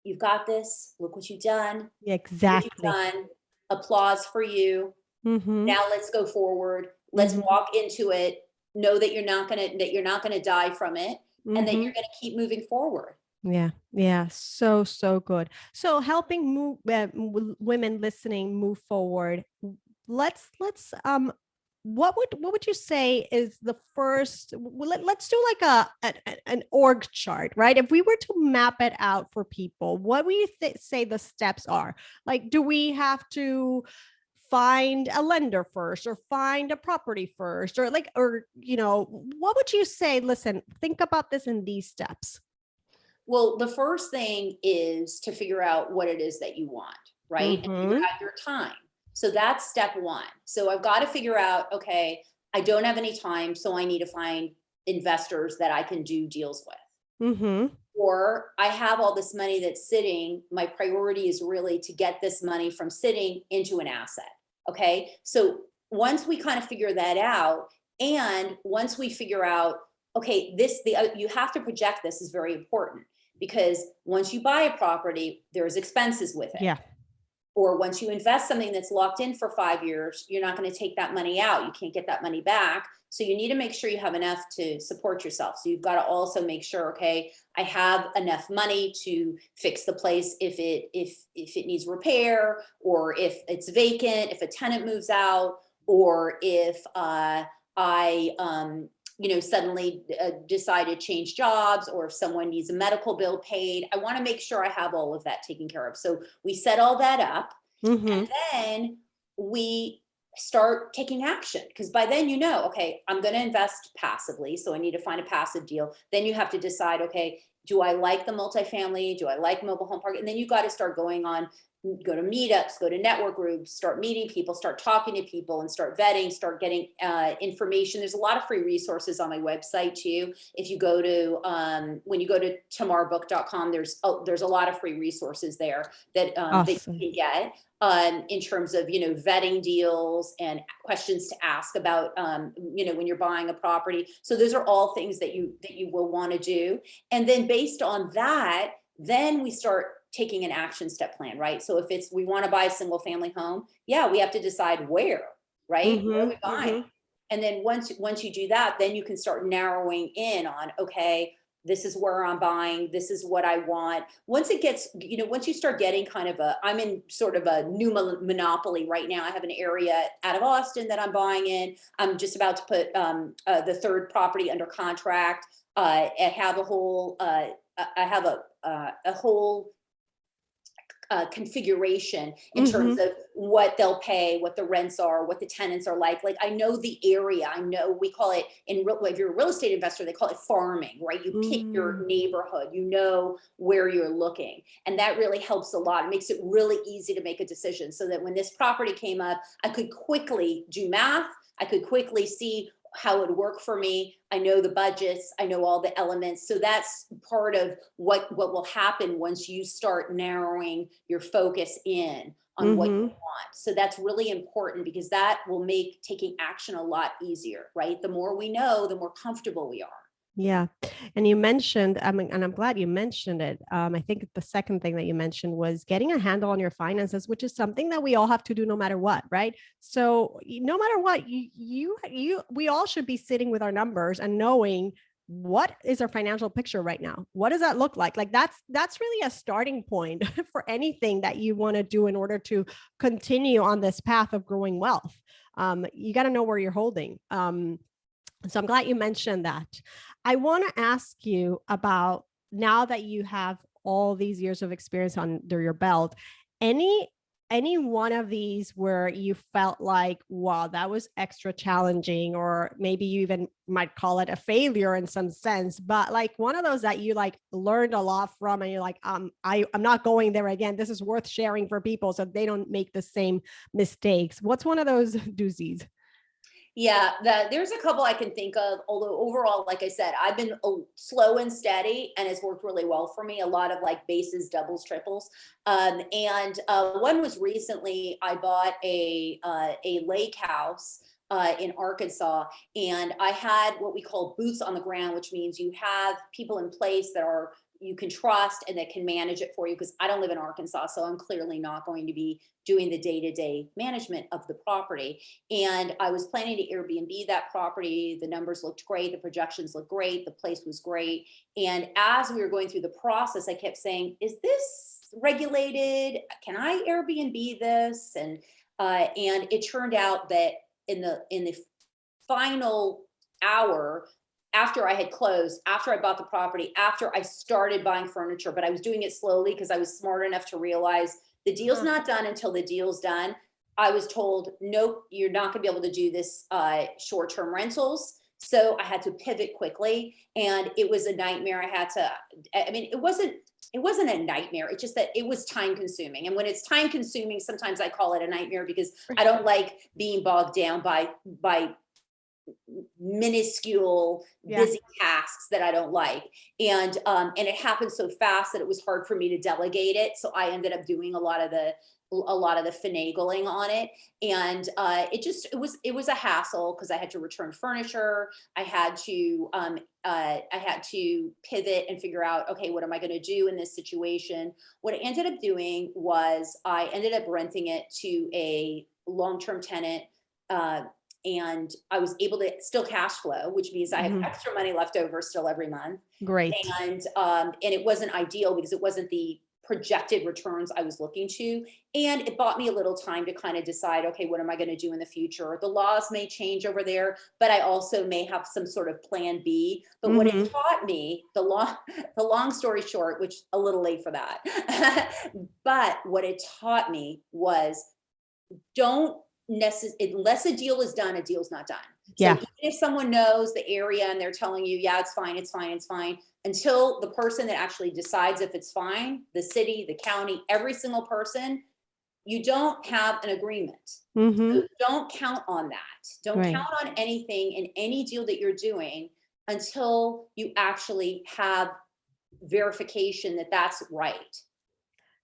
you've got this. Look what you've done. Exactly. What you've done. Applause for you. Now let's go forward. Let's walk into it. Know that you're not gonna die from it, and that you're gonna keep moving forward. Yeah. So good. So helping women listening move forward. Let's what would you say is the first? Let's do like an org chart, right? If we were to map it out for people, what would you say the steps are? Like, do we have to find a lender first, or find a property first, or what would you say? Listen, think about this in these steps. Well, the first thing is to figure out what it is that you want, right? And figure out your time. So that's step one. So I've got to figure out, okay, I don't have any time, so I need to find investors that I can do deals with. Or I have all this money that's sitting. My priority is really to get this money from sitting into an asset. Okay. So once we kind of figure that out, and once we figure out, okay, you have to project. This is very important, because once you buy a property, there's expenses with it. Or once you invest something that's locked in for 5 years, you're not going to take that money out. You can't get that money back. So you need to make sure you have enough to support yourself. So you've got to also make sure, okay, I have enough money to fix the place if it needs repair, or if it's vacant, if a tenant moves out, or if suddenly decide to change jobs, or if someone needs a medical bill paid. I want to make sure I have all of that taken care of. So we set all that up, and then we start taking action, because by then, okay, I'm going to invest passively. So I need to find a passive deal. Then you have to decide, okay, do I like the multifamily? Do I like mobile home park? And then you got to start go to meetups, go to network groups, start meeting people, start talking to people, and start vetting, start getting information. There's a lot of free resources on my website too. If you go to, when you go to tamarbook.com, there's a lot of free resources there that, that you can get in terms of, vetting deals and questions to ask about, when you're buying a property. So those are all things that you will want to do. And then based on that, then we start taking an action step plan, right? So if we want to buy a single family home, we have to decide where, right? Where are we buying? And then once you do that, then you can start narrowing in on, okay, this is where I'm buying, this is what I want. Once it gets, once you start getting kind of I'm in sort of a new monopoly right now. I have an area out of Austin that I'm buying in. I'm just about to put the third property under contract. I have a whole, configuration in terms of what they'll pay, what the rents are, what the tenants are like. Like I know the area. I know, we call it if you're a real estate investor, they call it farming, right? You pick your neighborhood, you know where you're looking. And that really helps a lot. It makes it really easy to make a decision, so that when this property came up, I could quickly do math. I could quickly see how it would work for me. I know the budgets, I know all the elements. So that's part of what will happen once you start narrowing your focus in on what you want. So that's really important, because that will make taking action a lot easier, right? The more we know, the more comfortable we are. Yeah. And you mentioned, and I'm glad you mentioned it. I think the second thing that you mentioned was getting a handle on your finances, which is something that we all have to do no matter what, right? So no matter what, we all should be sitting with our numbers and knowing what is our financial picture right now. What does that look like? Like that's really a starting point for anything that you want to do in order to continue on this path of growing wealth. You got to know where you're holding. So I'm glad you mentioned that. I want to ask you about, now that you have all these years of experience under your belt, any one of these where you felt like, wow, that was extra challenging, or maybe you even might call it a failure in some sense, but like one of those that you like learned a lot from, and you're like, I'm not going there again. This is worth sharing for people so they don't make the same mistakes. What's one of those doozies? Yeah, there's a couple I can think of. Although overall, like I said, I've been slow and steady, and it's worked really well for me. A lot of like bases, doubles, triples, and one was recently. I bought a lake house in Arkansas, and I had what we call boots on the ground, which means you have people in place that you can trust and that can manage it for you. Because I don't live in Arkansas, so I'm clearly not going to be doing the day-to-day management of the property. And I was planning to Airbnb that property. The numbers looked great. The projections looked great. The place was great. And as we were going through the process, I kept saying, is this regulated? Can I Airbnb this? And it turned out that in the final hour, after I had closed, after I bought the property, after I started buying furniture, but I was doing it slowly because I was smart enough to realize the deal's not done until the deal's done. I was told, nope, you're not going to be able to do this short-term rentals. So I had to pivot quickly, and it was a nightmare. It wasn't a nightmare. It's just that it was time consuming. And when it's time consuming, sometimes I call it a nightmare, because I don't like being bogged down by minuscule busy tasks that I don't like. And it happened so fast that it was hard for me to delegate it. So I ended up doing a lot of the finagling on it. And it was a hassle, because I had to return furniture. I had to pivot and figure out, okay, what am I going to do in this situation? What I ended up doing was I ended up renting it to a long-term tenant, and I was able to still cash flow, which means I have extra money left over still every month. Great. And it wasn't ideal, because it wasn't the projected returns I was looking to. And it bought me a little time to kind of decide, okay, what am I going to do in the future? The laws may change over there, but I also may have some sort of plan B. But what it taught me, the long story short, which a little late for that, but what it taught me was, unless a deal is done, a deal's not done. So even if someone knows the area and they're telling you, yeah, it's fine, until the person that actually decides if it's fine, the city, the county, every single person, you don't have an agreement. So don't count on that. Don't count on anything in any deal that you're doing until you actually have verification that that's right.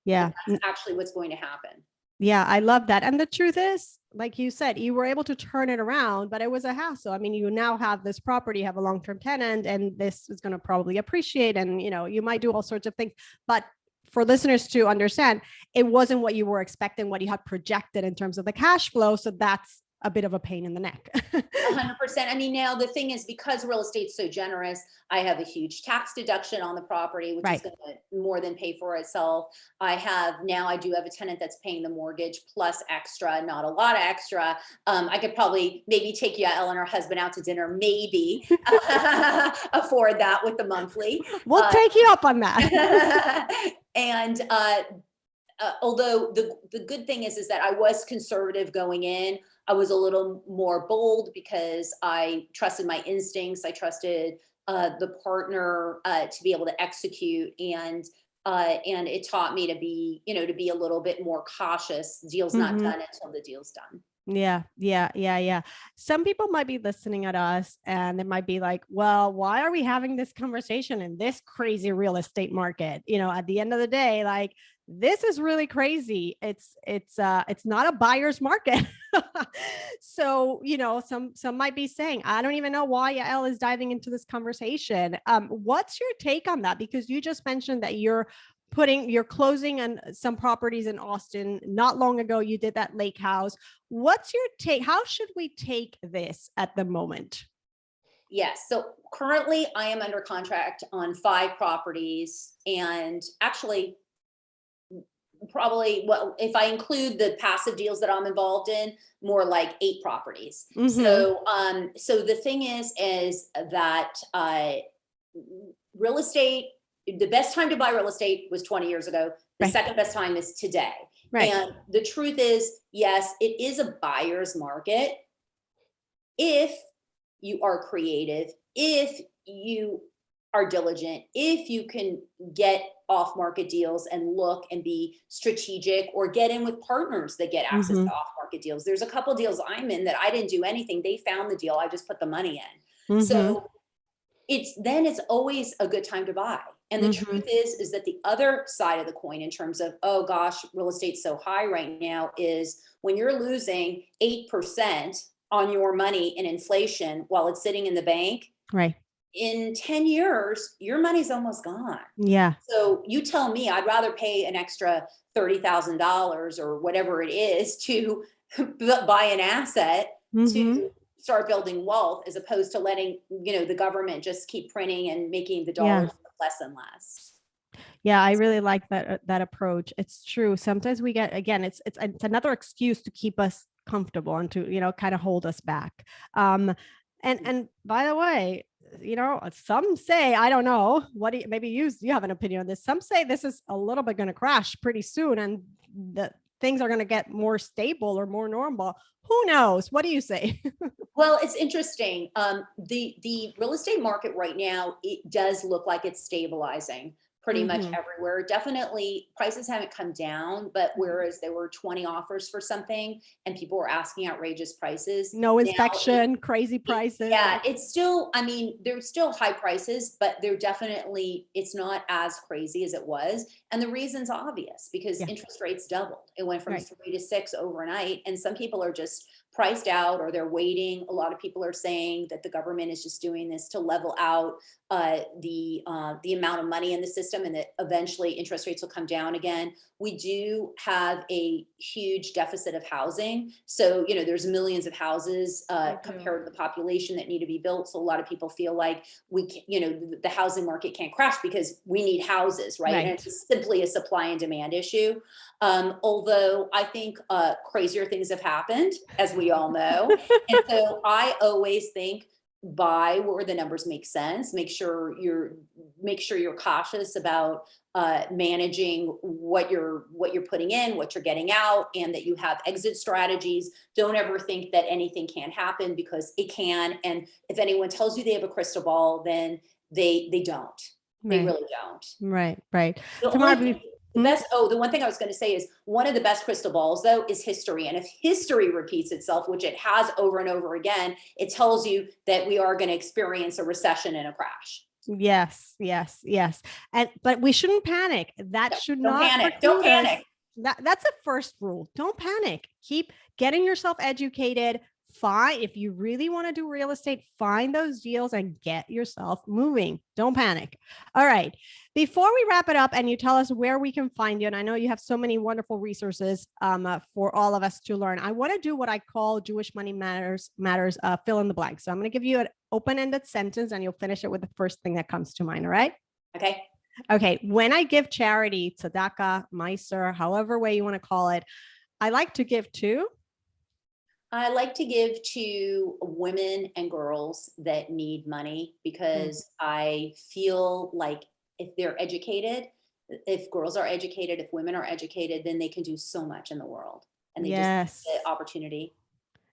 Yeah. That's actually what's going to happen. Yeah, I love that. And the truth is, like you said, you were able to turn it around, but it was a hassle. I mean, you now have this property, have a long-term tenant, and this is going to probably appreciate, and you might do all sorts of things. But for listeners to understand, it wasn't what you were expecting, what you had projected in terms of the cash flow. So that's a bit of a pain in the neck. 100%. I mean, now the thing is, because real estate's so generous, I have a huge tax deduction on the property, which is going to more than pay for itself. I do have a tenant that's paying the mortgage plus extra, not a lot of extra. I could probably maybe take Yael and her husband out to dinner, maybe afford that with the monthly. We'll take you up on that. And although the good thing is that I was conservative going in, I was a little more bold because I trusted my instincts. I trusted the partner to be able to execute, and it taught me to be a little bit more cautious. Deal's not done until the deal's done. Yeah. Some people might be listening at us and they might be like, well, why are we having this conversation in this crazy real estate market? At the end of the day, like, this is really crazy. It's not a buyer's market. So, some might be saying, I don't even know why Yael is diving into this conversation. What's your take on that? Because you just mentioned that you're closing on some properties in Austin. Not long ago, you did that lake house. What's your take? How should we take this at the moment? Yes. So currently I am under contract on 5 properties, and actually probably, well, if I include the passive deals that I'm involved in, more like 8 properties. So the thing is that real estate, the best time to buy real estate was 20 years ago. The second best time is today. And the truth is, yes, it is a buyer's market if you are creative, if you are diligent, if you can get off market deals and look and be strategic, or get in with partners that get access to off market deals. There's a couple deals I'm in that I didn't do anything. They found the deal. I just put the money in. So it's always a good time to buy. And the truth is that the other side of the coin, in terms of, oh gosh, real estate's so high right now, is when you're losing 8% on your money in inflation while it's sitting in the bank. In 10 years, your money's almost gone. Yeah. So you tell me, I'd rather pay an extra $30,000 or whatever it is to buy an asset to start building wealth, as opposed to letting, the government just keep printing and making the dollars less and less. Yeah, I really like that approach. It's true. Sometimes we get, again, it's another excuse to keep us comfortable and to, kind of hold us back. And by the way, some say, I don't know, maybe you have an opinion on this. Some say this is a little bit going to crash pretty soon, and the things are going to get more stable or more normal. Who knows? What do you say? Well, it's interesting. The real estate market right now, it does look like it's stabilizing pretty much everywhere. Definitely prices haven't come down, but whereas there were 20 offers for something and people were asking outrageous prices. No inspection, crazy prices. Yeah, it's still, there's still high prices, but it's not as crazy as it was. And the reason's obvious, because interest rates doubled. It went from 3 to 6 overnight. And some people are just priced out, or they're waiting. A lot of people are saying that the government is just doing this to level out the amount of money in the system, and that eventually interest rates will come down again. We do have a huge deficit of housing. So, there's millions of houses compared to the population that need to be built. So a lot of people feel like the housing market can't crash because we need houses, right? And it's simply a supply and demand issue. Although I think crazier things have happened, as we all know. And so I always think, buy where the numbers make sense. Make sure you're cautious about managing what you're putting in, what you're getting out, and that you have exit strategies. Don't ever think that anything can't happen, because it can. And if anyone tells you they have a crystal ball, then they don't. They really don't. Right. The one thing I was going to say is, one of the best crystal balls, though, is history. And if history repeats itself, which it has over and over again, it tells you that we are going to experience a recession and a crash. Yes. But we shouldn't panic. Don't panic. That's a first rule. Don't panic. Keep getting yourself educated. if you really want to do real estate, find those deals and get yourself moving. Don't panic. All right. Before we wrap it up and you tell us where we can find you, and I know you have so many wonderful resources for all of us to learn, I want to do what I call Jewish Money Matters fill in the blank. So I'm going to give you an open-ended sentence and you'll finish it with the first thing that comes to mind. All right. Okay. Okay. When I give charity, tzedakah, meiser, however way you want to call it, I like to give to. I like to give to women and girls that need money because I feel like if they're educated, if girls are educated, if women are educated, then they can do so much in the world and they just need the opportunity.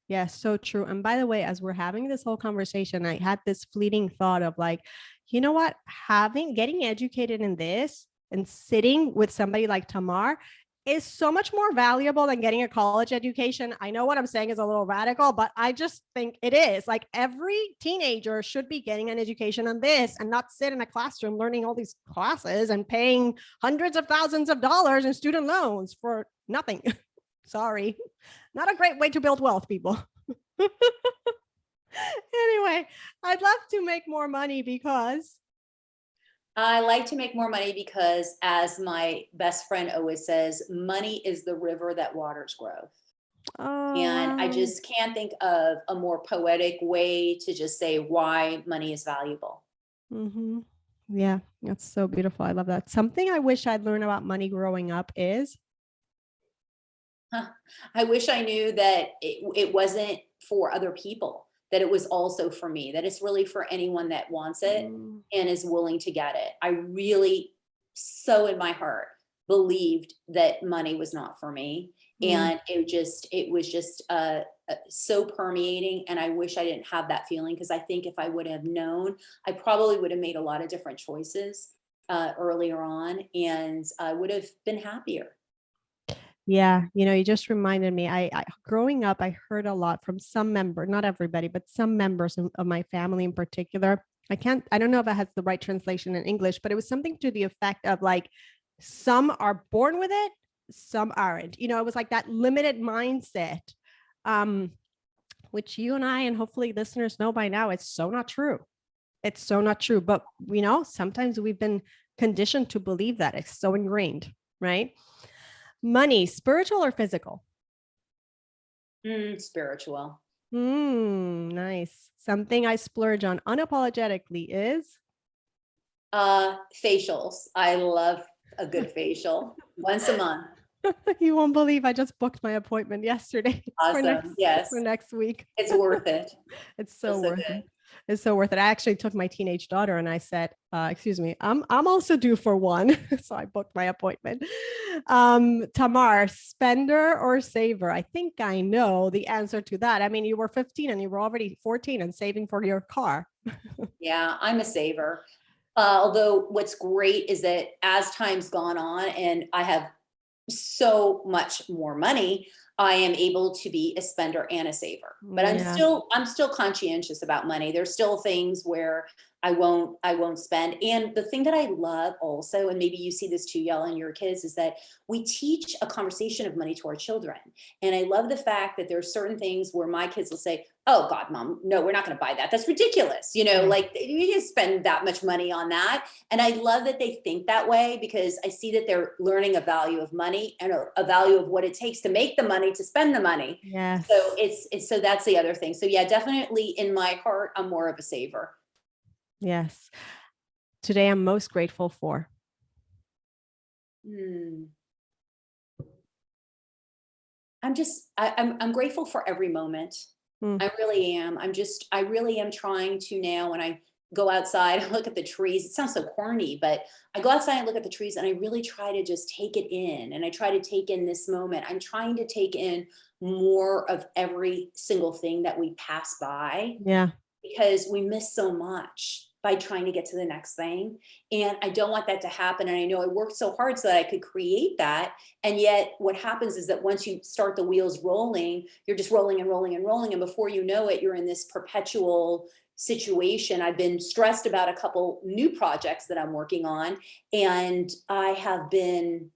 Yes, so true. And by the way, as we're having this whole conversation, I had this fleeting thought of like, you know what, getting educated in this and sitting with somebody like Tamar is so much more valuable than getting a college education. I know what I'm saying is a little radical, but I just think it is. Like every teenager should be getting an education on this and not sit in a classroom learning all these classes and paying hundreds of thousands of dollars in student loans for nothing. Sorry, not a great way to build wealth, people. Anyway, I'd love to make more money because I like to make more money because, as my best friend always says, money is the river that waters growth. And I just can't think of a more poetic way to just say why money is valuable. Mm-hmm. Yeah, that's so beautiful. I love that. Something I wish I'd learned about money growing up is I wish I knew that it wasn't for other people, that it was also for me, that it's really for anyone that wants it and is willing to get it. I really, so in my heart, believed that money was not for me. And it was just so permeating. And I wish I didn't have that feeling, because I think if I would have known, I probably would have made a lot of different choices earlier on, and I would have been happier. Yeah, you just reminded me. I growing up, I heard a lot from some member, not everybody, but some members of my family in particular. I don't know if it has the right translation in English, but it was something to the effect of like, some are born with it, some aren't. It was like that limited mindset, which you and I, and hopefully listeners know by now, it's so not true. It's so not true. But sometimes we've been conditioned to believe that. It's so ingrained, right? Money, spiritual or physical? Spiritual. Nice. Something I splurge on unapologetically is? Facials. I love a good facial once a month. You won't believe I just booked my appointment yesterday. Awesome. For next week. It's worth it. It's so worth it. It's so worth it. I actually took my teenage daughter and I said, excuse me, I'm also due for one. So I booked my appointment. Tamar, spender or saver? I think I know the answer to that. I mean, you were 15 and you were already 14 and saving for your car. Yeah, I'm a saver. Although what's great is that as time's gone on and I have so much more money, I am able to be a spender and a saver. But I'm still conscientious about money. There's still things where I won't spend. And the thing that I love also, and maybe you see this too, Yael, and your kids, is that we teach a conversation of money to our children. And I love the fact that there are certain things where my kids will say, "Oh God, Mom, no, we're not going to buy that. That's ridiculous." Like you can spend that much money on that. And I love that they think that way, because I see that they're learning a value of money and a value of what it takes to make the money, to spend the money. Yes. So so that's the other thing. So yeah, definitely in my heart, I'm more of a saver. Yes. Today I'm most grateful for. I'm grateful for every moment. I really am. I really am trying to now, when I go outside and look at the trees, it sounds so corny, but I go outside and look at the trees and I really try to just take it in. And I try to take in this moment. I'm trying to take in more of every single thing that we pass by. Yeah. Because we miss so much by trying to get to the next thing. And I don't want that to happen. And I know I worked so hard so that I could create that. And yet what happens is that once you start the wheels rolling, you're just rolling and rolling and rolling. And before you know it, you're in this perpetual situation. I've been stressed about a couple new projects that I'm working on. And I have been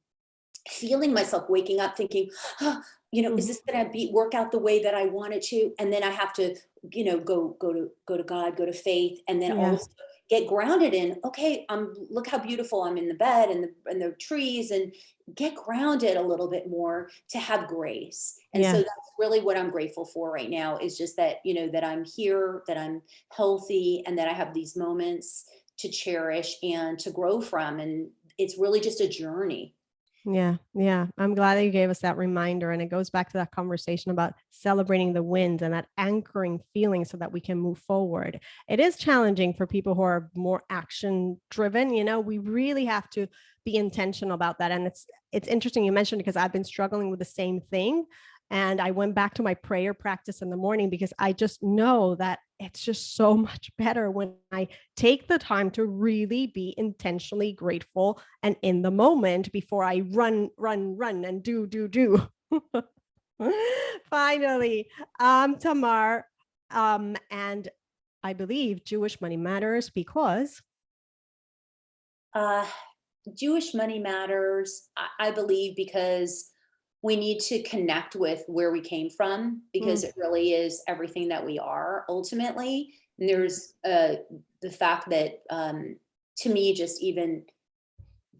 feeling myself waking up thinking, oh, is this going to work out the way that I want it to? And then I have to, go to God, go to faith, and then Yeah. also get grounded in, okay, look how beautiful I'm in the bed and the trees, and get grounded a little bit more to have grace. And so Yeah. that's really what I'm grateful for right now, is just that, that I'm here, that I'm healthy, and that I have these moments to cherish and to grow from. And it's really just a journey. Yeah. Yeah. I'm glad that you gave us that reminder. And it goes back to that conversation about celebrating the wins and that anchoring feeling so that we can move forward. It is challenging for people who are more action driven. We really have to be intentional about that. And it's interesting you mentioned, because I've been struggling with the same thing. And I went back to my prayer practice in the morning, because I just know that it's just so much better when I take the time to really be intentionally grateful and in the moment before I run and do. Finally, Tamar, and I believe Jewish Money Matters because Jewish Money Matters, I believe, because we need to connect with where we came from, because it really is everything that we are ultimately. And there's the fact that, to me, just even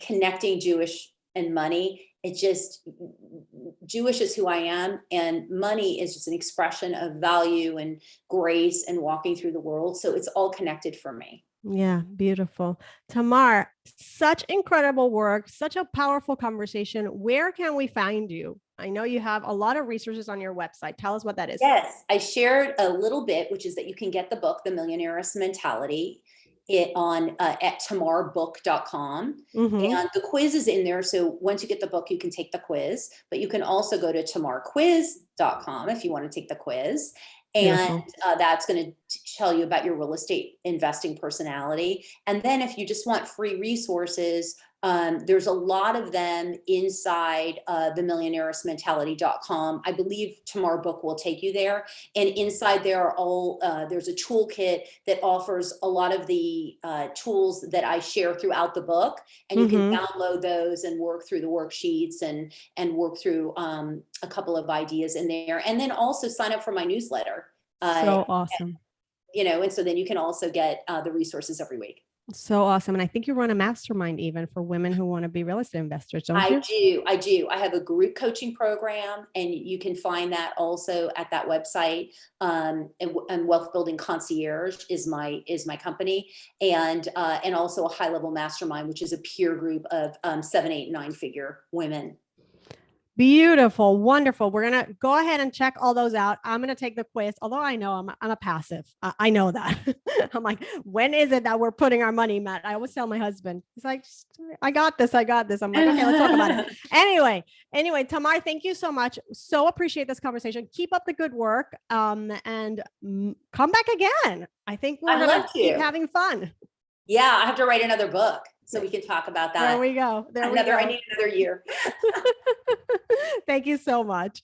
connecting Jewish and money, it just, Jewish is who I am, and money is just an expression of value and grace and walking through the world. So it's all connected for me. Yeah, beautiful. Tamar, such incredible work, such a powerful conversation. Where can we find you? I know you have a lot of resources on your website. Tell us what that is. Yes, I shared a little bit, which is that you can get the book, The Millionairess Mentality, on at tamarbook.com. And the quiz is in there. So once you get the book, you can take the quiz, but you can also go to tamarquiz.com if you want to take the quiz. And that's going to tell you about your real estate investing personality. And then if you just want free resources, there's a lot of them inside the millionairesmentality.com. I believe Tamar Book will take you there. And inside there are all, there's a toolkit that offers a lot of the tools that I share throughout the book. And you can download those and work through the worksheets and work through a couple of ideas in there. And then also sign up for my newsletter. So awesome. And so then you can also get the resources every week. So awesome. And I think you run a mastermind even for women who want to be real estate investors, don't you? I do. I have a group coaching program, and you can find that also at that website. And Wealth Building Concierge is my company, and also a high level mastermind, which is a peer group of 7, 8, 9 figure women. Beautiful. Wonderful. We're going to go ahead and check all those out. I'm going to take the quiz, although I know I'm a passive. I know that. I'm like, when is it that we're putting our money, Matt? I always tell my husband, he's like, I got this. I'm like, okay, let's talk about it. Anyway, Tamar, thank you so much. So appreciate this conversation. Keep up the good work. And come back again. I think we're going to keep having fun. Yeah. I have to write another book, so we can talk about that. There we go. I need another year. Thank you so much.